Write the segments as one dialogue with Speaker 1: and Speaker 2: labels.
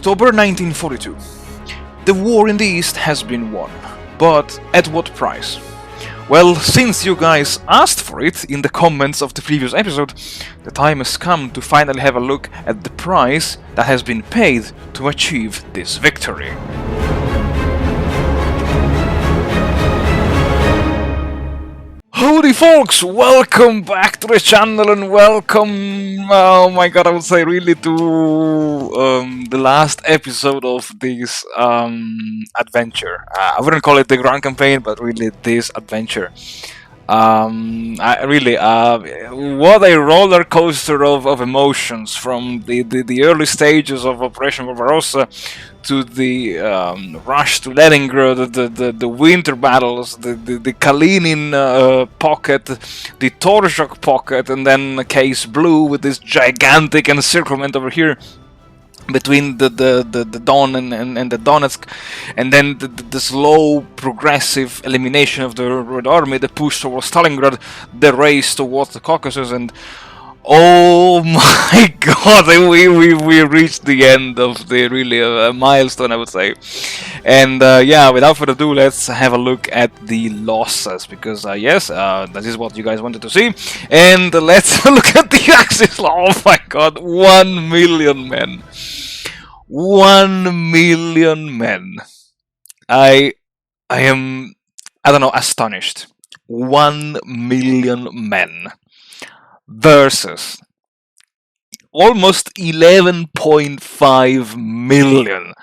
Speaker 1: October 1942. The war in the East has been won, but at what price? Well, since you guys asked for it in the comments of the previous episode, the time has come to finally have a look at the price that has been paid to achieve this victory. Howdy folks, welcome back to the channel and welcome, oh my god, I would say really to the last episode of this adventure. I wouldn't call it the Grand Campaign, but really this adventure. What a roller coaster of emotions, from the early stages of Operation Barbarossa to the rush to Leningrad, the winter battles, the Kalinin pocket, the Torzhok pocket, and then Case Blue with this gigantic encirclement over here between the Don and the Donetsk, and then the slow progressive elimination of the Red Army, the push towards Stalingrad, the race towards the Caucasus, and oh my god, we reached the end of the really a milestone, I would say. And yeah, without further ado, let's have a look at the losses, because yes, that is what you guys wanted to see. And let's look at the Axis. Oh my god, 1 million men. 1 million men. I am, I don't know, astonished. 1 million men versus almost 11.5 million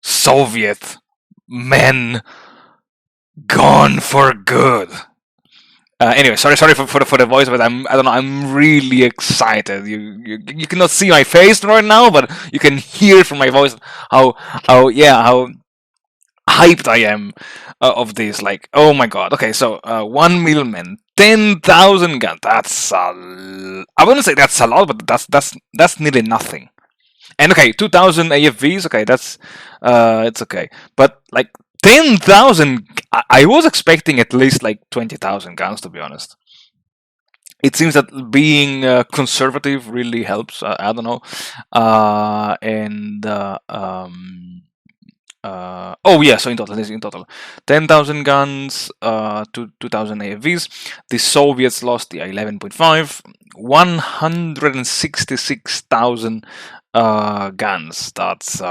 Speaker 1: Soviet men gone for good. Anyway, sorry for the voice, but I don't know, I'm really excited. You cannot see my face right now, but you can hear from my voice how hyped I am of this. Like, oh my god. Okay, so 1 million men, 10,000 guns. That's I wouldn't say that's a lot, but that's nearly nothing. And okay, 2,000 AFVs. Okay, that's it's okay. But like 10,000, I was expecting at least like 20,000 guns, to be honest. It seems that being conservative really helps. I don't know. Oh yeah, so in total 10,000 guns, 2,000 AFVs. The Soviets lost 11.5, 166,000 guns. That's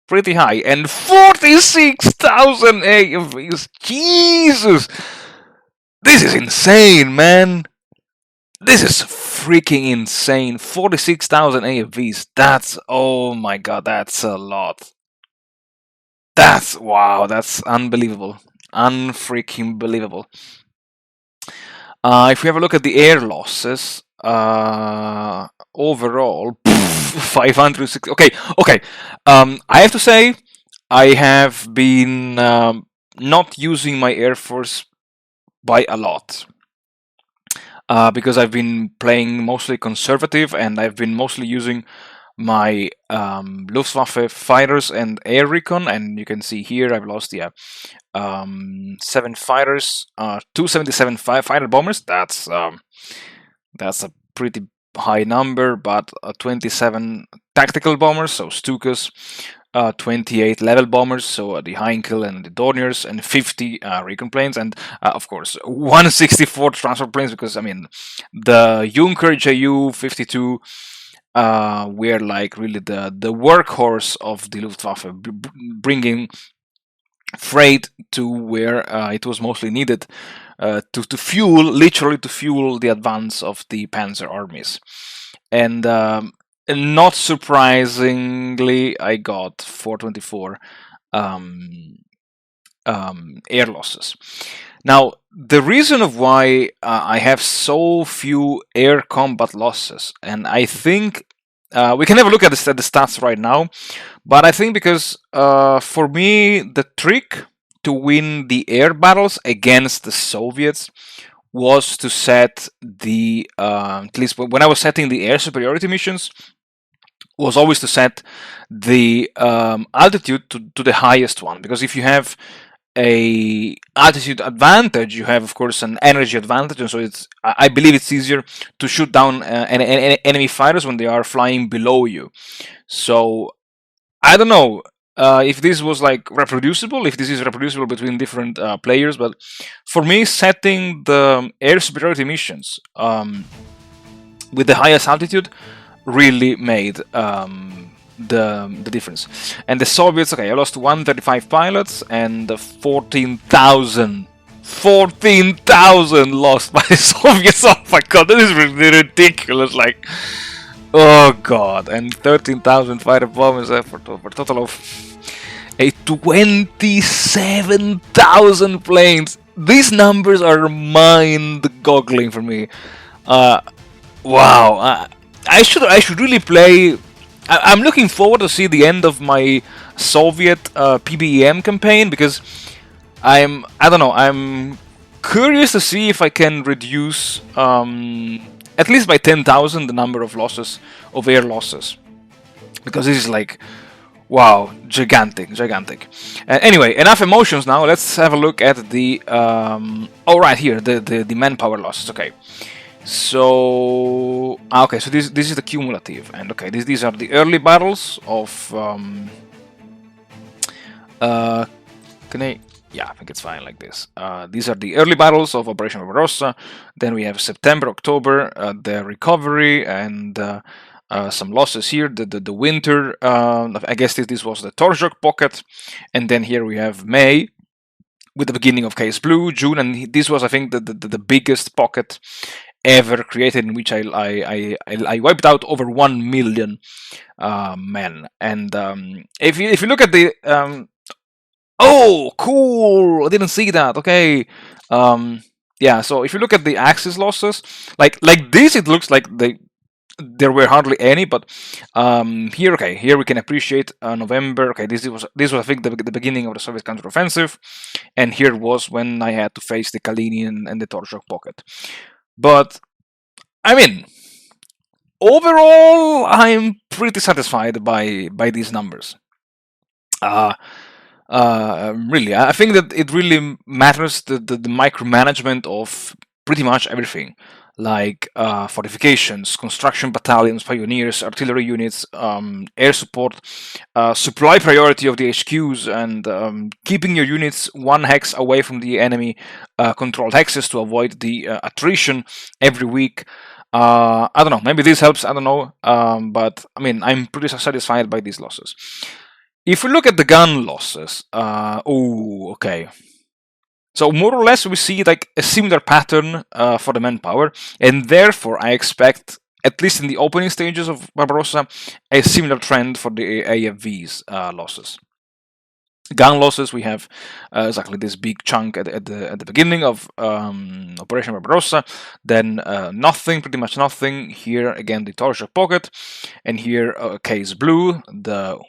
Speaker 1: pretty high, and 46,000 AFVs. Jesus, this is insane, man. This is freaking insane. 46,000 AFVs. That's, oh my god, that's a lot. That's, wow, that's unbelievable. Unfreaking believable. If we have a look at the air losses, overall, 560. Okay. I have to say, I have been not using my Air Force by a lot. Because I've been playing mostly conservative, and I've been mostly using my Luftwaffe fighters and air recon, and you can see here I've lost 7 fighters, 277 fighter bombers. That's a pretty high number, but 27 tactical bombers, so Stukas, 28 level bombers, so the Heinkel and the Dorniers, and 50 recon planes, and of course 164 transport planes, because I mean the Junker Ju-52 were like really the workhorse of the Luftwaffe, bringing freight to where it was mostly needed, to fuel, literally to fuel the advance of the Panzer armies. And not surprisingly, I got 424 air losses. Now, the reason of why I have so few air combat losses, and I think we can have a look at the stats right now, but I think because for me the trick to win the air battles against the Soviets was to set the, at least when I was setting the air superiority missions, was always to set the altitude to the highest one, because if you have a altitude advantage, you have of course an energy advantage, and so it's, I believe it's easier to shoot down enemy fighters when they are flying below you. So I don't know if this was like reproducible, if this is reproducible between different players, but for me, setting the air superiority missions with the highest altitude really made the difference. And the Soviets, okay, I lost 135 pilots and 14,000 lost by the Soviets. Oh my god, that is ridiculous. Like, oh god, and 13,000 fighter bombers for a total of 27,000 planes. These numbers are mind-boggling for me. Wow, I should really play. I'm looking forward to see the end of my Soviet PBEM campaign, because I don't know, I'm curious to see if I can reduce at least by 10,000 the number of losses, of air losses, because this is like, wow, gigantic. Anyway, enough emotions now. Let's have a look at the oh, right here, the manpower losses. Okay. So okay, so this is the cumulative, and okay, these are the early battles of can I? Yeah, I think it's fine like this. These are the early battles of Operation Barbarossa. Then we have September, October, the recovery, and some losses here. The winter. I guess this was the Torzhok pocket, and then here we have May, with the beginning of Case Blue, June, and this was, I think, the biggest pocket ever created, in which I wiped out over 1 million men. And if you look at the oh, cool! I didn't see that. Okay, yeah. So if you look at the Axis losses, like this, it looks like there were hardly any, but here, okay, here we can appreciate November. Okay, this was I think the beginning of the Soviet counteroffensive, and here was when I had to face the Kalinin and the Torzhok pocket. But I mean, overall, I'm pretty satisfied by these numbers. Really, I think that it really matters the micromanagement of pretty much everything, like fortifications, construction battalions, pioneers, artillery units, air support, supply priority of the HQs, and keeping your units 1 hex away from the enemy controlled hexes to avoid the attrition every week. I don't know, maybe this helps, I don't know, but I mean, I'm pretty satisfied by these losses. If we look at the gun losses, oh, okay. So more or less we see like a similar pattern for the manpower, and therefore I expect, at least in the opening stages of Barbarossa, a similar trend for the AFV's losses. Gun losses, we have exactly this big chunk at the beginning of Operation Barbarossa, then nothing, pretty much nothing. Here again the Torzhok pocket, and here Case Blue.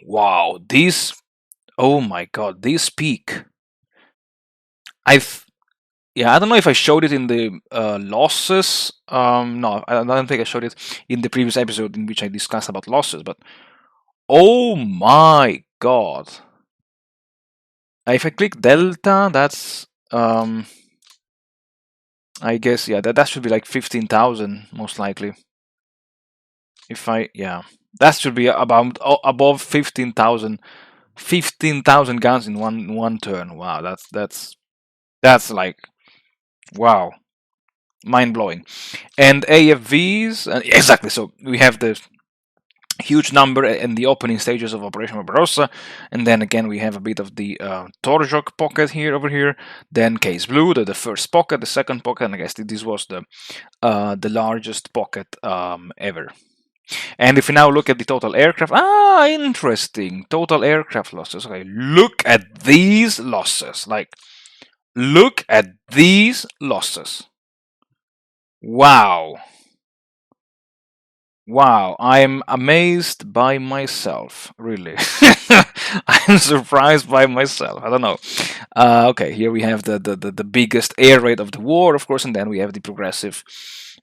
Speaker 1: Wow, this, oh my god, this peak. Yeah, I don't know if I showed it in the losses. No, I don't think I showed it in the previous episode in which I discussed about losses. But oh my god. If I click delta, that's I guess, yeah, that should be like 15,000 most likely. If yeah, that should be about above 15,000 guns in one turn. Wow, that's like, wow, mind blowing. And AFVs, exactly. So we have the huge number in the opening stages of Operation Barbarossa, and then again we have a bit of the Torzhok pocket here, over here, then Case Blue, the first pocket, the second pocket, and I guess this was the largest pocket ever. And if we now look at the total aircraft, interesting, total aircraft losses. Okay, look at these losses, like, look at these losses. Wow. Wow, I'm amazed by myself, really. I'm surprised by myself. I don't know. Okay, here we have the biggest air raid of the war, of course, and then we have the progressive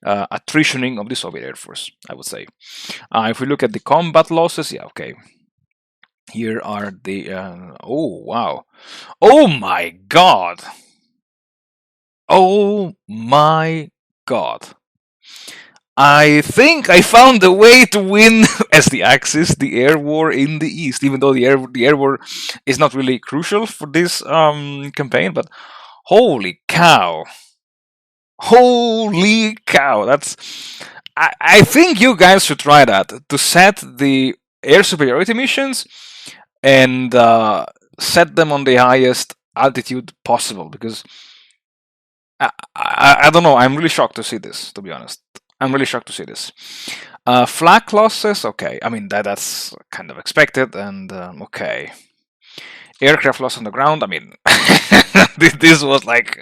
Speaker 1: attritioning of the Soviet Air Force, I would say. If we look at the combat losses, yeah, okay. Here are the... oh, wow. Oh, my God. Oh, my God. I think I found a way to win as the Axis the air war in the East, even though the air war is not really crucial for this campaign. But holy cow! Holy cow! That's I think you guys should try that to set the air superiority missions and set them on the highest altitude possible, because I don't know. I'm really shocked to see this, to be honest. I'm really shocked to see this. Flak losses, okay. I mean that's kind of expected, and okay. Aircraft loss on the ground. I mean, this was like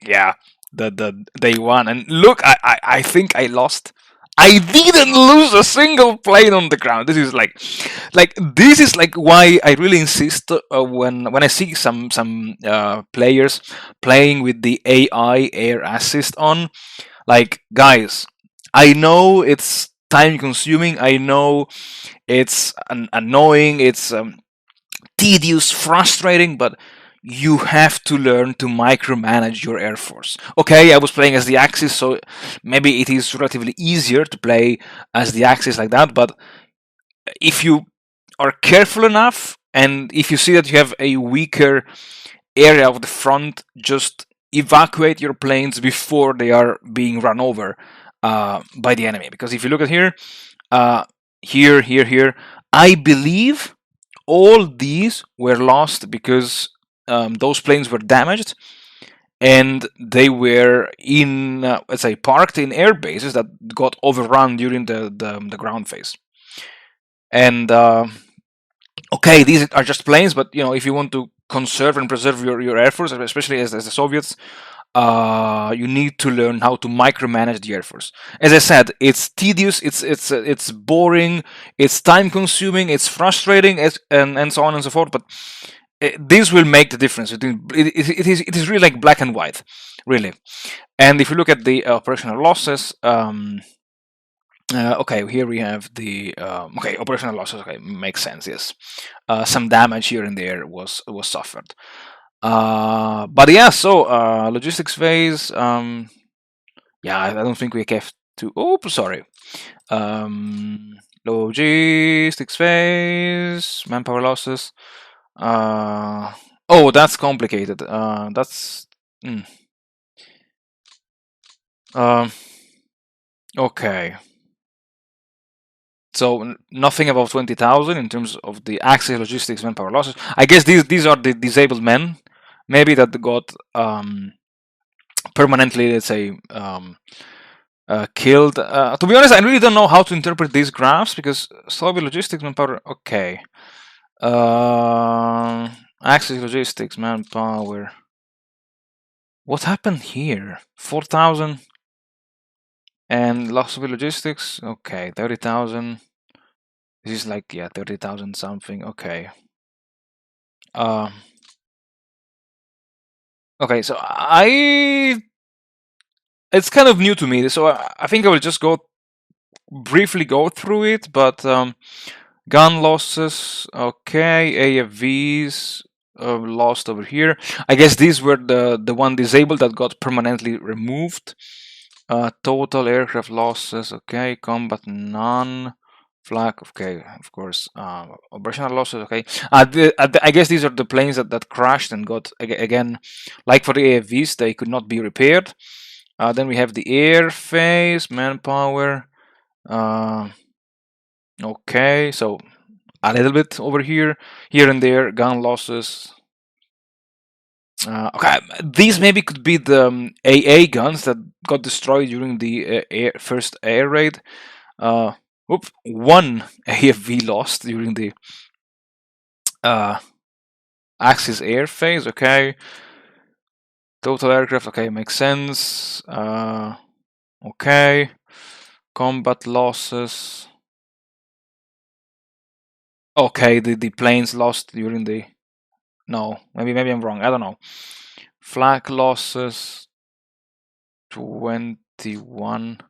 Speaker 1: yeah, the day one. And look, I think I lost. I didn't lose a single plane on the ground. This is like this is like why I really insist when I see some players playing with the AI air assist on. Like, guys, I know it's time consuming. I know it's annoying. It's tedious, frustrating, but you have to learn to micromanage your air force. Okay, I was playing as the Axis, so maybe it is relatively easier to play as the Axis like that, but if you are careful enough and if you see that you have a weaker area of the front, just evacuate your planes before they are being run over by the enemy. Because if you look at here, here, I believe all these were lost because those planes were damaged and they were in, let's say, parked in air bases that got overrun during the ground phase. And okay, these are just planes, but you know, if you want to conserve and preserve your air force, especially as the Soviets, you need to learn how to micromanage the air force. As I said, it's tedious, it's boring, it's time consuming, it's frustrating, and so on and so forth. But this will make the difference. It is really like black and white, really. And if you look at the operational losses, okay, here we have the okay, operational losses. Okay, makes sense. Yes, some damage here and there was suffered. But yeah, so logistics phase. Yeah, I don't think we have to. Oh, sorry. Logistics phase, manpower losses. Oh, that's complicated. That's. Mm. Okay. So nothing above 20,000 in terms of the Axis logistics manpower losses. I guess these are the disabled men, maybe that got permanently, let's say, killed. To be honest, I really don't know how to interpret these graphs because Soviet logistics manpower. Okay, Axis logistics manpower. What happened here? 4,000 and loss of logistics. Okay, 30,000. This is like, yeah, 30,000 something. Okay. Okay, so it's kind of new to me, so I think I will just briefly go through it. But gun losses, okay, AFVs lost over here. I guess these were the one disabled that got permanently removed. Total aircraft losses, okay, combat none. Flak, okay, of course. Operational losses, okay. I guess these are the planes that crashed and got, again, like for the AFVs, they could not be repaired. Then we have the air phase, manpower. Okay, so a little bit over here and there, gun losses. Okay, these maybe could be the AA guns that got destroyed during the first air raid. One AFV lost during the Axis air phase. Okay, total aircraft. Okay, makes sense. Okay, combat losses. Okay, the planes lost during the. No, maybe I'm wrong. I don't know. Flak losses 21.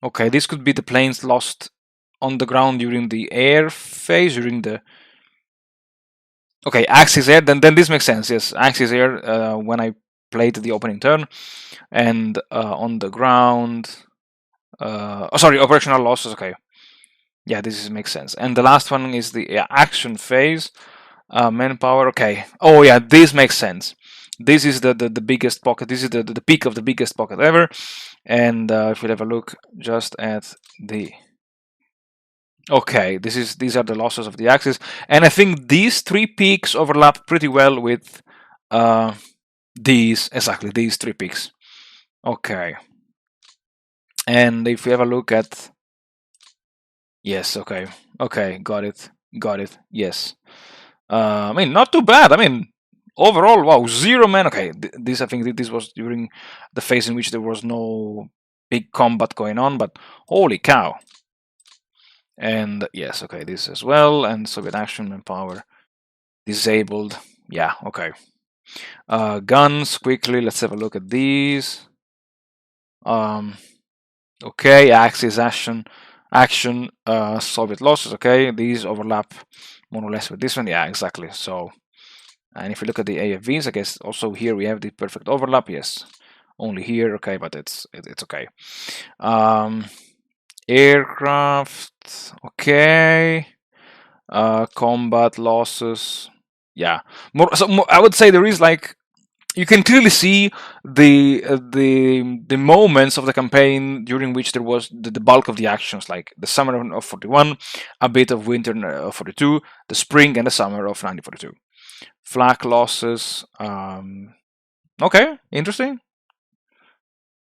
Speaker 1: Okay, this could be the planes lost on the ground during the air phase, during the. Okay, Axis air. Then this makes sense. Yes, Axis air. When I played the opening turn, and on the ground. Sorry, operational losses. Okay, yeah, makes sense. And the last one is the action phase. Manpower. Okay. Oh yeah, this makes sense. This is the biggest pocket. This is the peak of the biggest pocket ever. And if we have a look just at the. Okay, these are the losses of the axis, and I think these three peaks overlap pretty well with these 3 peaks. Okay, and if we have a look at, yes, okay, got it, yes. I mean, not too bad. I mean, overall, wow, 0 man. Okay, this I think this was during the phase in which there was no big combat going on, but holy cow. And yes, okay, this as well, and Soviet action and power disabled. Yeah, okay. Guns, quickly, let's have a look at these. Okay, axis action, Soviet losses. Okay, these overlap more or less with this one. Yeah, exactly. So, and if you look at the AFVs, I guess also here we have the perfect overlap. Yes, only here. Okay, but it's okay. Aircraft. Okay. Combat losses. Yeah, I would say there is like, you can clearly see the moments of the campaign during which there was the bulk of the actions, like the summer of 41, a bit of winter of 42, the spring and the summer of 1942. Flak losses. Okay, interesting.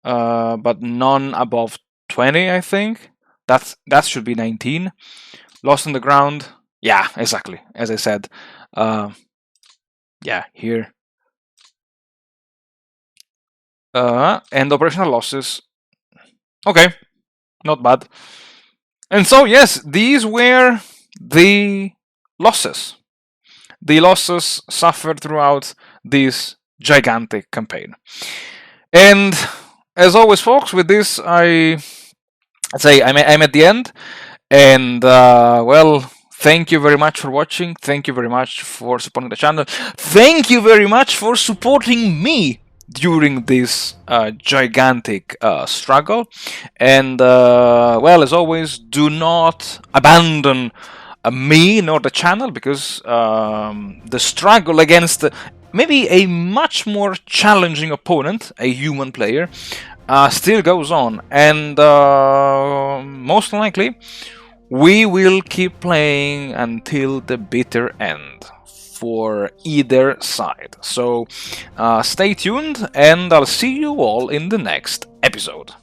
Speaker 1: But none above 20, I think. That should be 19. Lost on the ground. Yeah, exactly. As I said. Yeah, here. And operational losses. Okay, not bad. And so, yes, these were the losses. The losses suffered throughout this gigantic campaign. And as always, folks, with this, I'm at the end. And, well, thank you very much for watching. Thank you very much for supporting the channel. Thank you very much for supporting me during this gigantic struggle. And, well, as always, do not abandon me nor the channel, because the struggle against maybe a much more challenging opponent, a human player, still goes on. And most likely, we will keep playing until the bitter end for either side. So stay tuned, and I'll see you all in the next episode.